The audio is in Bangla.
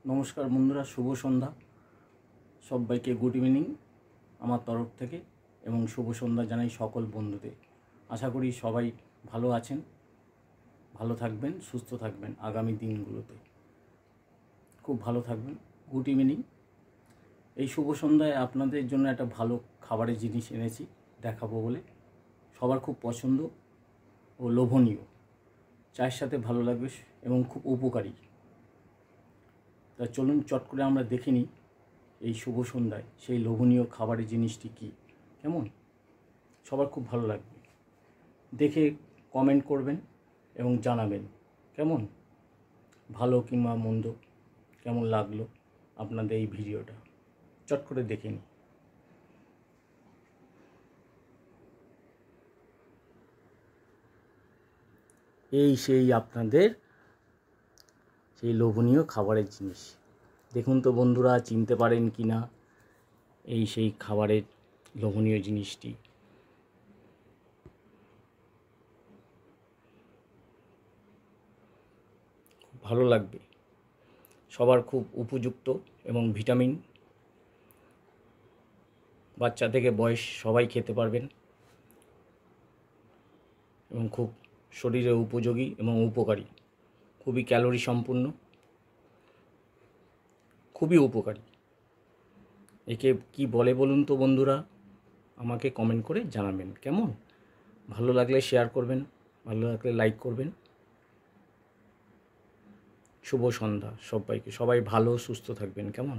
নমস্কার বন্ধুরা, শুভ সন্ধ্যা। সবাইকে গুড ইভিনিং আমার তরফ থেকে, এবং শুভ সন্ধ্যা জানাই সকল বন্ধুদের। আশা করি সবাই ভালো আছেন, ভালো থাকবেন, সুস্থ থাকবেন। আগামী দিনগুলোতে খুব ভালো থাকবেন। Good evening. এই শুভ সন্ধ্যায় আপনাদের জন্য একটা ভালো খাবারের জিনিস এনেছি দেখাবো বলে। সবার খুব পছন্দ ও লোভনীয়, চায়ের সাথে ভালো লাগবে এবং খুব উপকারী। তা চলুন চট করে আমরা দেখে নিই এই শুভ সন্ধ্যায় সেই লোভনীয় খাবারের জিনিসটি কী, কেমন। সবার খুব ভালো লাগবে, দেখে কমেন্ট করবেন এবং জানাবেন কেমন, ভালো কিংবা মন্দ, কেমন লাগলো আপনাদের এই ভিডিওটা। চট করে দেখে নিই। এই সেই আপনাদের সেই লোভনীয় খাবারের জিনিস। দেখুন তো বন্ধুরা, চিনতে পারেন কি না এই সেই খাবারের লোভনীয় জিনিসটি। ভালো লাগবে, সবার খুব উপযুক্ত এবং ভিটামিন, বাচ্চা থেকে বয়স সবাই খেতে পারবেন এবং খুব শরীরে উপযোগী এবং উপকারী, খুবই ক্যালোরি সম্পূর্ণ, খুবই উপকারী। একে কি বলে বলুন তো বন্ধুরা, আমাকে কমেন্ট করে জানাবেন কেমন। ভালো লাগলে শেয়ার করবেন, ভালো লাগলে লাইক করবেন। শুভ সন্ধ্যা সবাইকে, সবাই ভালো সুস্থ থাকবেন কেমন।